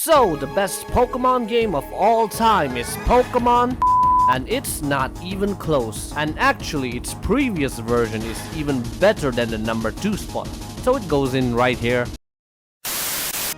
So, the best Pokemon game of all time is Pokemon, and it's not even close. And actually, its previous version is even better than the number 2 spot. So it goes in right here.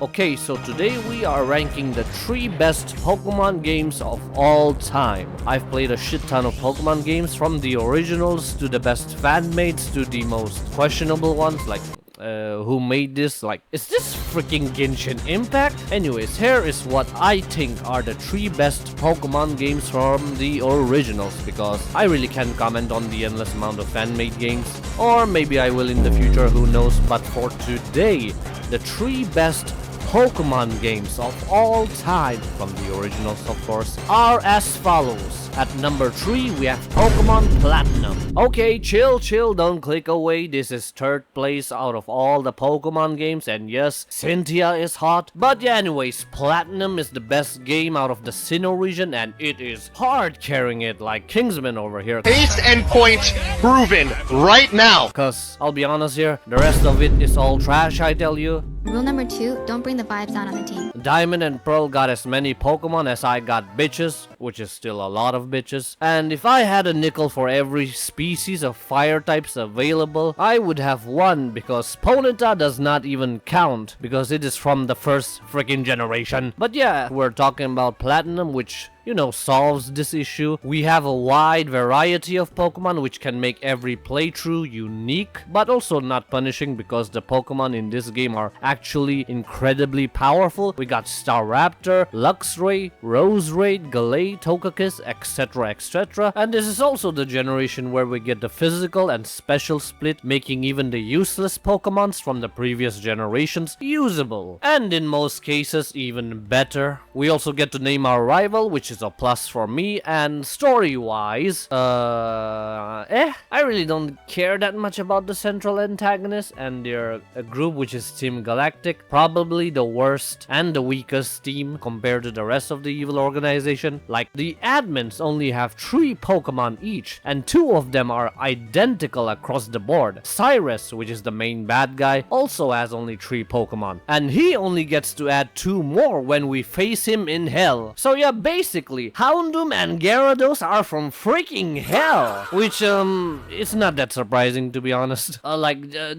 Okay, so today we are ranking the 3 best Pokemon games of all time. I've played a shit ton of Pokemon games, from the originals to the best fan-mates to the most questionable ones, like who made this? Like, is this freaking Genshin Impact? Anyways, here is what I think are the 3 best Pokemon games from the originals, because I really can't comment on the endless amount of fan-made games. Or maybe I will in the future, who knows. But for today, the 3 best Pokemon games of all time, from the originals of course, are as follows. At number 3, we have Pokemon Platinum. Okay, chill, don't click away. This is 3rd place out of all the Pokemon games, and yes, Cynthia is hot. But yeah, anyways, Platinum is the best game out of the Sinnoh region, and it is hard carrying it like Kingsman over here. Case and point proven right now. Cause, I'll be honest here, the rest of it is all trash, I tell you. Rule number 2, don't bring the vibes down on the team. Diamond and Pearl got as many Pokemon as I got bitches, which is still a lot of bitches. And if I had a nickel for every species of fire types available, I would have one, because Ponyta does not even count, because it is from the first freaking generation. But yeah, we're talking about Platinum, which, you know, solves this issue. We have a wide variety of Pokemon, which can make every playthrough unique, but also not punishing, because the Pokemon in this game are actually incredibly powerful. We got Staraptor, Luxray, Roserade, Galate, Togekiss, etc, etc. And this is also the generation where we get the physical and special split, making even the useless Pokemons from the previous generations usable. And in most cases, even better. We also get to name our rival, which is a plus for me. And story-wise, I really don't care that much about the central antagonist and their group, which is Team Galactic. Probably the worst and the weakest team compared to the rest of the evil organization. Like, the admins only have 3 Pokemon each, and 2 of them are identical across the board. Cyrus, which is the main bad guy, also has only 3 Pokemon, and he only gets to add 2 more when we face him in hell. So yeah, basically, Houndoom and Gyarados are from freaking hell, which it's not that surprising, to be honest.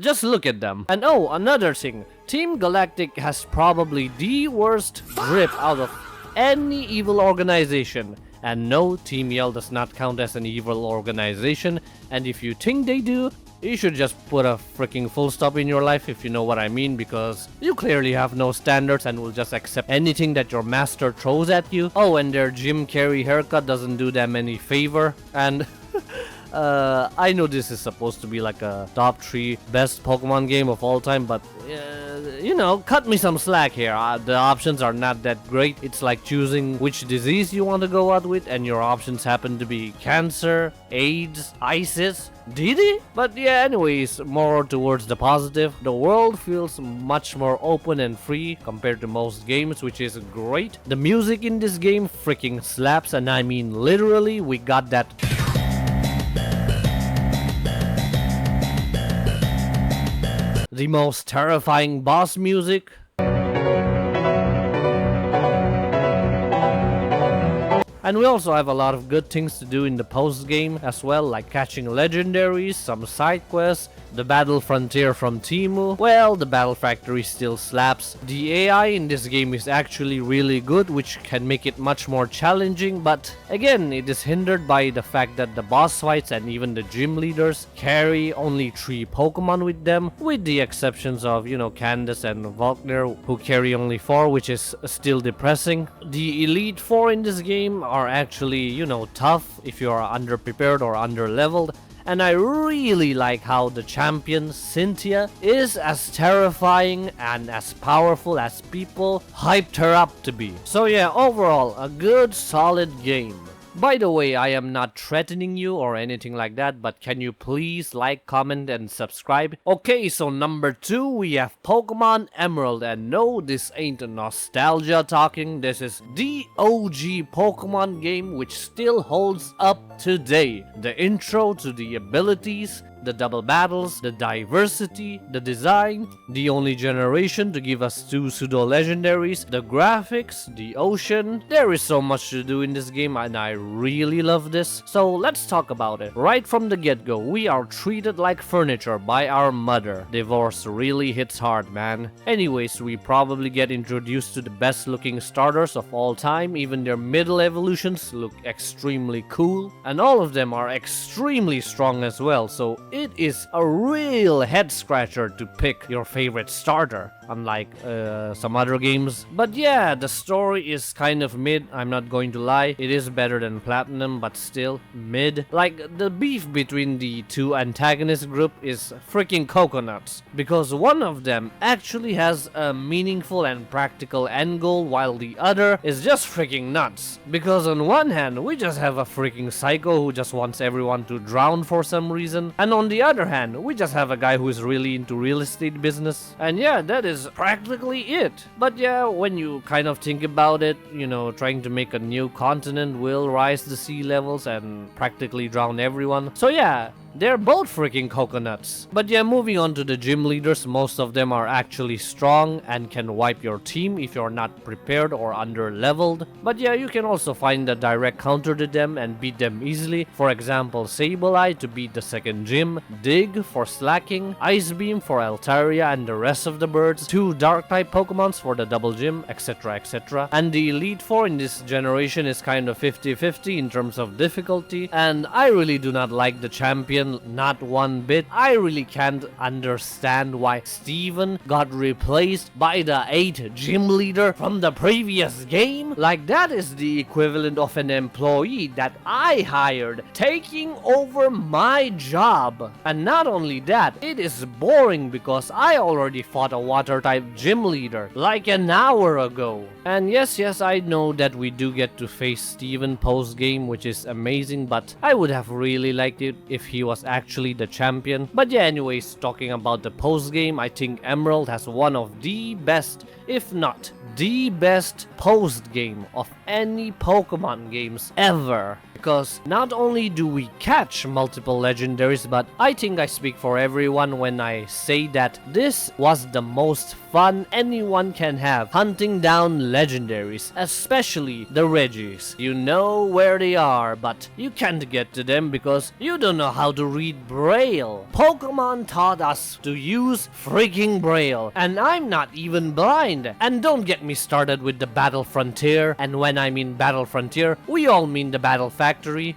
Just look at them. And oh, another thing, Team Galactic has probably the worst grip out of any evil organization. And no, Team Yell does not count as an evil organization, and if you think they do, you should just put a freaking full stop in your life, if you know what I mean, because you clearly have no standards and will just accept anything that your master throws at you. Oh, and their Jim Carrey haircut doesn't do them any favor, and I know this is supposed to be like a top 3 best Pokemon game of all time, but you know, cut me some slack here. The options are not that great. It's like choosing which disease you want to go out with, and your options happen to be cancer, AIDS, ISIS, Didi? But yeah, anyways, more towards the positive. The world feels much more open and free compared to most games, which is great. The music in this game freaking slaps, and I mean literally. We got that the most terrifying boss music. And we also have a lot of good things to do in the post-game as well, like catching legendaries, some side quests, the Battle Frontier from Temu. Well, the Battle Factory still slaps. The AI in this game is actually really good, which can make it much more challenging, but again, it is hindered by the fact that the boss fights and even the gym leaders carry only 3 Pokemon with them, with the exceptions of, you know, Candace and Volkner, who carry only 4, which is still depressing. The Elite 4 in this game are actually, you know, tough if you are underprepared or underleveled. And I really like how the champion, Cynthia, is as terrifying and as powerful as people hyped her up to be. So yeah, overall, a good, solid game. By the way, I am not threatening you or anything like that, but can you please like, comment, and subscribe? Okay, so number 2, we have Pokemon Emerald, and no, this ain't nostalgia talking, this is the OG Pokemon game which still holds up today. The intro to the abilities, the double battles, the diversity, the design, the only generation to give us 2 pseudo-legendaries, the graphics, the ocean. There is so much to do in this game and I really love this. So let's talk about it. Right from the get-go, we are treated like furniture by our mother. Divorce really hits hard, man. Anyways, we probably get introduced to the best looking starters of all time. Even their middle evolutions look extremely cool. And all of them are extremely strong as well. So it is a real head scratcher to pick your favorite starter, unlike some other games. But yeah, the story is kind of mid, I'm not going to lie. It is better than Platinum, but still mid. Like, the beef between the two antagonist group is freaking coconuts, because one of them actually has a meaningful and practical end goal, while the other is just freaking nuts. Because on one hand, we just have a freaking psycho who just wants everyone to drown for some reason, and on the other hand, we just have a guy who is really into real estate business. And yeah, that is practically it. But yeah, when you kind of think about it, you know, trying to make a new continent will rise the sea levels and practically drown everyone. So yeah, they're both freaking coconuts. But yeah, moving on to the gym leaders, most of them are actually strong and can wipe your team if you're not prepared or under leveled. But yeah, you can also find a direct counter to them and beat them easily. For example, Sableye to beat the second gym, Dig for slacking, Ice Beam for Altaria and the rest of the birds, 2 dark type Pokemons for the double gym, etc, etc. And the Elite Four in this generation is kind of 50-50 in terms of difficulty, and I really do not like the champion, not one bit. I really can't understand why Steven got replaced by the 8 gym leader from the previous game. Like, that is the equivalent of an employee that I hired taking over my job. And not only that, it is boring because I already fought a water type gym leader like an hour ago. And yes, I know that we do get to face Steven post game, which is amazing, but I would have really liked it if he was actually the champion. But yeah, anyways, talking about the post game, I think Emerald has one of the best, if not the best post game of any Pokemon games ever. Because not only do we catch multiple legendaries, but I think I speak for everyone when I say that this was the most fun anyone can have hunting down legendaries, especially the Regis. You know where they are, but you can't get to them because you don't know how to read Braille. Pokemon taught us to use freaking Braille, and I'm not even blind. And don't get me started with the Battle Frontier, and when I mean Battle Frontier, we all mean the Battle Factory.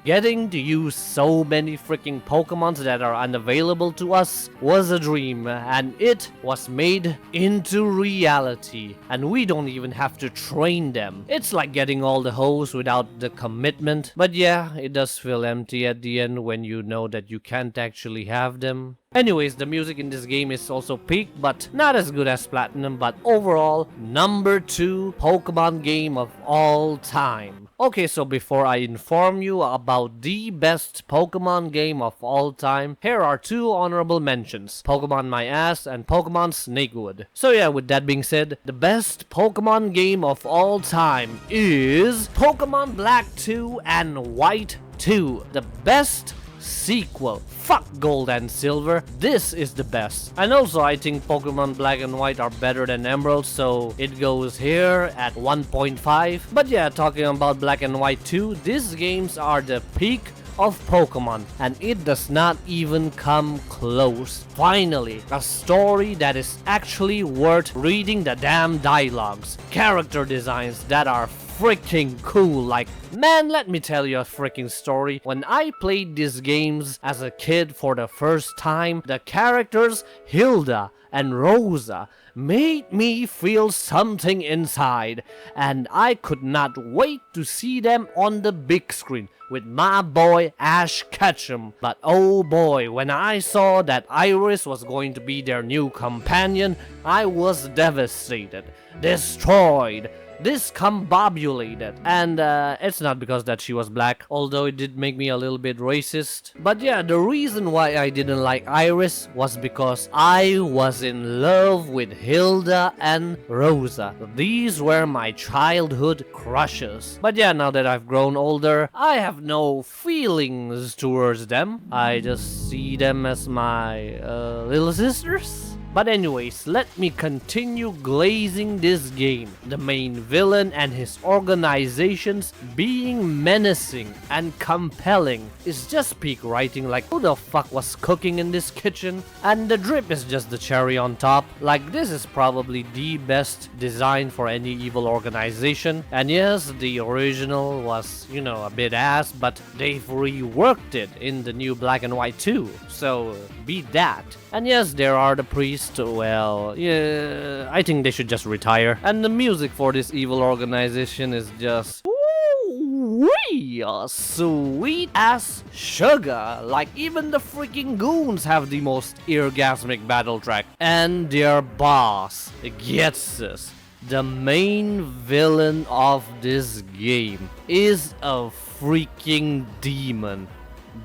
Getting to use so many freaking Pokemons that are unavailable to us was a dream, and it was made into reality, and we don't even have to train them. It's like getting all the hoes without the commitment. But yeah, it does feel empty at the end when you know that you can't actually have them. Anyways, the music in this game is also peak, but not as good as Platinum, but overall, number 2 Pokemon game of all time. Okay, so before I inform you about the best Pokemon game of all time, here are 2 honorable mentions, Pokemon My Ass and Pokemon Snakewood. So yeah, with that being said, the best Pokemon game of all time is Pokemon Black 2 and White 2, the best sequel. Fuck Gold and Silver, this is the best. And also I think Pokemon Black and White are better than Emerald, so it goes here at 1.5. But yeah, talking about Black and White 2, these games are the peak of Pokemon, and it does not even come close. Finally, a story that is actually worth reading the damn dialogues, character designs that are freaking cool. Like, man, let me tell you a freaking story. When I played these games as a kid for the first time, the characters Hilda and Rosa made me feel something inside, and I could not wait to see them on the big screen with my boy Ash Ketchum. But oh boy, when I saw that Iris was going to be their new companion, I was devastated, destroyed. discombobulated. And it's not because that she was black, although it did make me a little bit racist. But yeah, the reason why I didn't like Iris was because I was in love with Hilda and Rosa. These were my childhood crushes. But yeah, now that I've grown older, I have no feelings towards them. I just see them as my little sisters. But anyways, let me continue glazing this game. The main villain and his organizations being menacing and compelling is just peak writing, like who the fuck was cooking in this kitchen? And the drip is just the cherry on top. Like this is probably the best design for any evil organization. And yes, the original was, you know, a bit ass, but they've reworked it in the new Black and White 2. So beat that. And yes, there are the priests. Well, yeah, I think they should just retire. And the music for this evil organization is just sweet as sugar. Like even the freaking goons have the most orgasmic battle track. And their boss gets us. The main villain of this game is a freaking demon.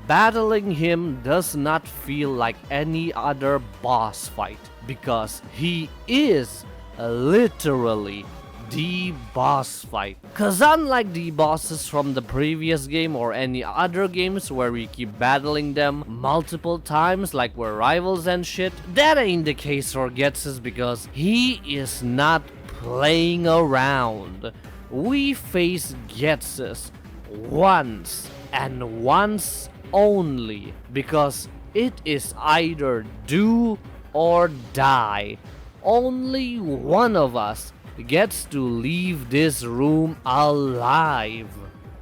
Battling him does not feel like any other boss fight because he is literally the boss fight. Cause unlike the bosses from the previous game or any other games where we keep battling them multiple times like we're rivals and shit, that ain't the case for Ghetsis because he is not playing around. We face Ghetsis once and once only because it is either do or die. Only one of us gets to leave this room alive.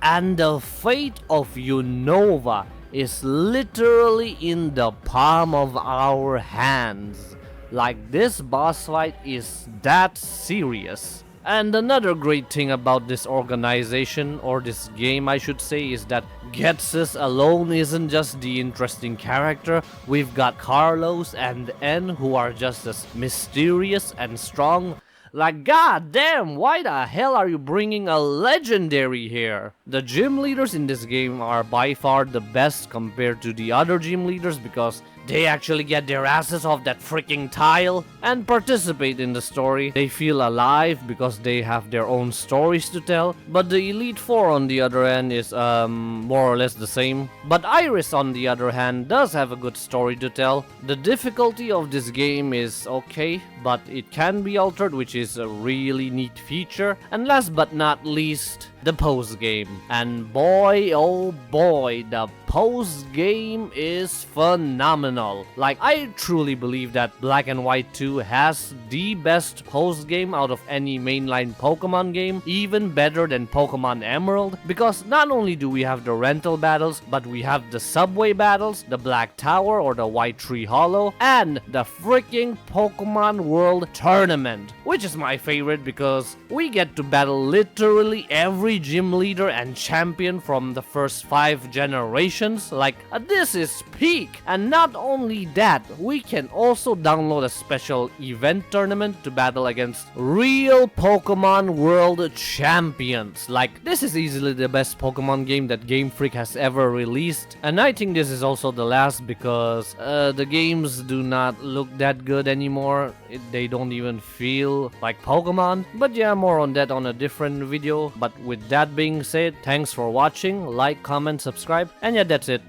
And the fate of Unova is literally in the palm of our hands. Like this boss fight is that serious. And another great thing about this organization, or this game I should say, is that Ghetsis alone isn't just the interesting character. We've got Carlos and N who are just as mysterious and strong. Like, god damn, why the hell are you bringing a legendary here? The gym leaders in this game are by far the best compared to the other gym leaders because they actually get their asses off that freaking tile and participate in the story. They feel alive because they have their own stories to tell. But the Elite Four on the other end is more or less the same. But Iris on the other hand does have a good story to tell. The difficulty of this game is okay, but it can be altered, which is a really neat feature. And last but not least, the post game. And boy oh boy, the post game is phenomenal. Like, I truly believe that Black and White 2 has the best post game out of any mainline Pokemon game, even better than Pokemon Emerald, because not only do we have the rental battles, but we have the subway battles, the Black Tower or the White Tree Hollow, and the freaking Pokemon World Tournament, which is my favorite because we get to battle literally every gym leader and champion from the first 5 generations. Like, this is peak. And not only that, we can also download a special event tournament to battle against real Pokemon World champions. Like, this is easily the best Pokemon game that Game Freak has ever released, and I think this is also the last because the games do not look that good anymore. They don't even feel like Pokemon. But yeah, more on that on a different video. But with that being said, thanks for watching, like, comment, subscribe, and yeah, that's it.